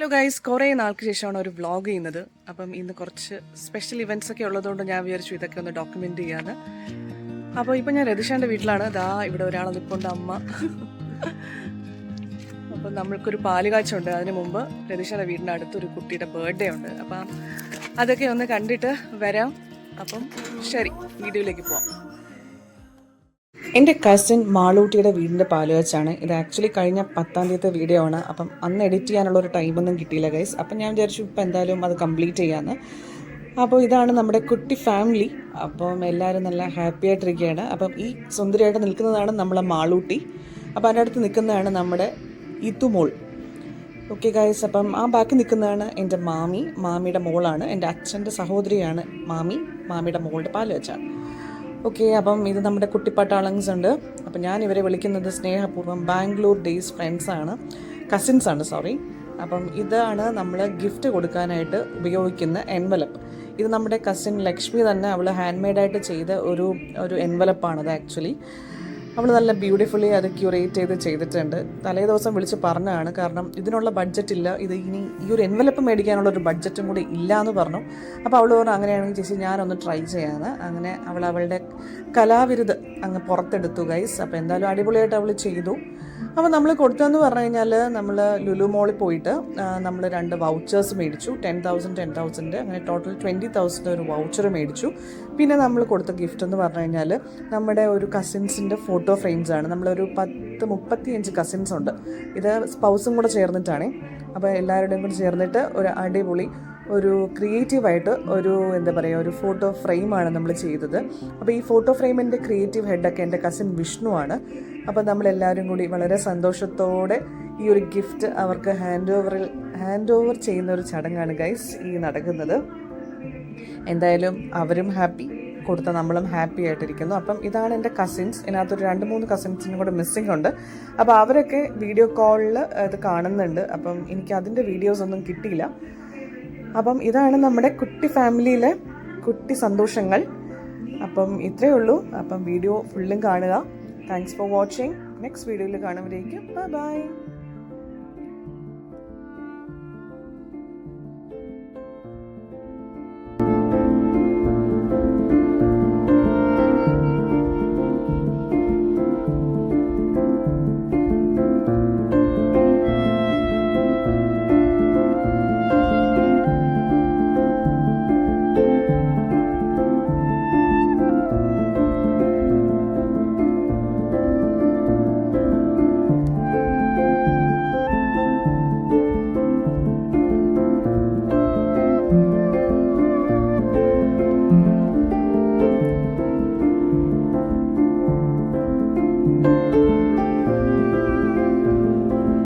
Hello guys, കുറേ നാൾക്ക് ശേഷമാണ് ഒരു വ്ളോഗ് ചെയ്യുന്നത്. അപ്പം ഇന്ന് കുറച്ച് സ്പെഷ്യൽ ഇവൻറ്റ്സ് ഒക്കെ ഉള്ളതുകൊണ്ട് ഞാൻ വിചാരിച്ചു ഇതൊക്കെ ഒന്ന് ഡോക്യുമെൻ്റ് ചെയ്യാന്ന്. അപ്പോൾ ഇപ്പം ഞാൻ രതീഷാൻ്റെ വീട്ടിലാണ്. ഇവിടെ ഒരാൾ നിൽപ്പുണ്ട്, അമ്മ. അപ്പം നമ്മൾക്കൊരു പാലുകാച്ചുണ്ട്. അതിന് മുമ്പ് രതീഷാൻ്റെ വീടിൻ്റെ അടുത്തൊരു കുട്ടിയുടെ ബർത്ത്ഡേ ഉണ്ട്. അപ്പം അതൊക്കെ ഒന്ന് കണ്ടിട്ട് വരാം. അപ്പം ശരി, വീഡിയോയിലേക്ക് പോവാം. എൻ്റെ കസിൻ മാളൂട്ടിയുടെ വീടിൻ്റെ പാലുകാച്ചാണ്. ഇത് ആക്ച്വലി കഴിഞ്ഞ 10-ാം തീയതിത്തെ വീഡിയോ ആണ്. അപ്പം അന്ന് എഡിറ്റ് ചെയ്യാനുള്ളൊരു ടൈമൊന്നും കിട്ടിയില്ല ഗൈസ്. അപ്പം ഞാൻ വിചാരിച്ചു ഇപ്പം എന്തായാലും അത് കംപ്ലീറ്റ് ചെയ്യാമെന്ന്. അപ്പോൾ ഇതാണ് നമ്മുടെ കുട്ടി ഫാമിലി. അപ്പം എല്ലാവരും നല്ല ഹാപ്പി ആയിട്ടിരിക്കുകയാണ്. അപ്പം ഈ സുന്ദരിയായിട്ട് നിൽക്കുന്നതാണ് നമ്മളെ മാളൂട്ടി. അപ്പം അതിൻ്റെ അടുത്ത് നിൽക്കുന്നതാണ് നമ്മുടെ ഇതുമോൾ. ഓക്കെ ഗൈസ്, അപ്പം ആ ബാക്കി നിൽക്കുന്നതാണ് എൻ്റെ മാമിയുടെ മോളാണ്. എൻ്റെ അച്ഛൻ്റെ സഹോദരിയാണ് മാമിയുടെ മോളുടെ പാലുകാച്ചാണ്. ഓക്കെ, അപ്പം ഇത് നമ്മുടെ കുട്ടിപ്പട്ടാളങ്സ് ഉണ്ട്. അപ്പം ഞാൻ ഇവരെ വിളിക്കുന്നത് സ്നേഹപൂർവ്വം ബാംഗ്ലൂർ ഡേയ്സ് ഫ്രണ്ട്സാണ്, കസിൻസാണ്, സോറി. അപ്പം ഇതാണ് നമ്മൾ ഗിഫ്റ്റ് കൊടുക്കാനായിട്ട് ഉപയോഗിക്കുന്ന എൻവലപ്പ്. ഇത് നമ്മുടെ കസിൻ ലക്ഷ്മി തന്നെ അവൾ ഹാൻഡ് മെയ്ഡായിട്ട് ചെയ്ത ഒരു എൻവലപ്പാണത്. ആക്ച്വലി അവൾ നല്ല ബ്യൂട്ടിഫുള്ളി അത് ക്യൂറേറ്റ് ചെയ്തിട്ടുണ്ട്. തലേ ദിവസം വിളിച്ച് പറഞ്ഞതാണ്, കാരണം ഇതിനുള്ള ബഡ്ജറ്റ് ഇല്ല, ഇനി ഈ ഒരു എൻവലപ്പ് മേടിക്കാനുള്ളൊരു ബഡ്ജറ്റും കൂടി ഇല്ല എന്ന് പറഞ്ഞു. അപ്പോൾ അവൾ പറഞ്ഞു അങ്ങനെയാണെങ്കിൽ ചേച്ചി ഞാനൊന്ന് ട്രൈ ചെയ്യാമെന്ന്. അങ്ങനെ അവളുടെ കലാവിരുത് അങ്ങ് പുറത്തെടുത്തു ഗൈസ്. അപ്പോൾ എന്തായാലും അടിപൊളിയായിട്ട് അവൾ ചെയ്തു. അപ്പോൾ നമ്മൾ കൊടുത്തതെന്ന് പറഞ്ഞു കഴിഞ്ഞാൽ നമ്മൾ ലുലു മോളിൽ പോയിട്ട് നമ്മൾ 2 വൗച്ചേഴ്സ് മേടിച്ചു. 10,000 അങ്ങനെ ടോട്ടൽ 20,000 ഒരു വൗച്ചർ മേടിച്ചു. പിന്നെ നമ്മൾ കൊടുത്ത ഗിഫ്റ്റ് എന്ന് പറഞ്ഞു കഴിഞ്ഞാൽ നമ്മുടെ ഒരു കസിൻസിൻ്റെ ഫോട്ടോ ഫ്രെയിംസാണ്. നമ്മളൊരു 35 കസിൻസ് ഉണ്ട്. ഇത് സ്പൗസും കൂടെ ചേർന്നിട്ടാണ്. അപ്പോൾ എല്ലാവരുടെയും കൂടെ ചേർന്നിട്ട് ഒരു അടിപൊളി ഒരു ക്രിയേറ്റീവായിട്ട് ഒരു ഫോട്ടോ ഫ്രെയിമാണ് നമ്മൾ ചെയ്തത്. അപ്പോൾ ഈ ഫോട്ടോ ഫ്രെയിമിൻ്റെ ക്രിയേറ്റീവ് ഹെഡൊക്കെ എൻ്റെ കസിൻ വിഷ്ണുവാണ്. അപ്പോൾ നമ്മളെല്ലാവരും കൂടി വളരെ സന്തോഷത്തോടെ ഈ ഒരു ഗിഫ്റ്റ് അവർക്ക് ഹാൻഡ് ഓവർ ചെയ്യുന്ന ഒരു ചടങ്ങാണ് ഗൈസ് ഈ നടക്കുന്നത്. എന്തായാലും അവരും ഹാപ്പി, കൊടുത്ത നമ്മളും ഹാപ്പി ആയിട്ടിരിക്കുന്നു. അപ്പം ഇതാണ് എൻ്റെ കസിൻസ്. ഇതിനകത്തൊരു 2-3 കസിൻസിനും കൂടെ മിസ്സിംഗ് ഉണ്ട്. അപ്പോൾ അവരൊക്കെ വീഡിയോ കോളിൽ ഇത് കാണുന്നുണ്ട്. അപ്പം എനിക്ക് അതിൻ്റെ വീഡിയോസൊന്നും കിട്ടിയില്ല. അപ്പം ഇതാണ് നമ്മുടെ കുട്ടി ഫാമിലിയിലെ കുട്ടി സന്തോഷങ്ങൾ. അപ്പം ഇത്രയേ ഉള്ളൂ. അപ്പം വീഡിയോ ഫുള്ളും കാണുക. Thanks for watching. നെക്സ്റ്റ് വീഡിയോയിൽ കാണുമ്പോഴേക്കും ബൈ.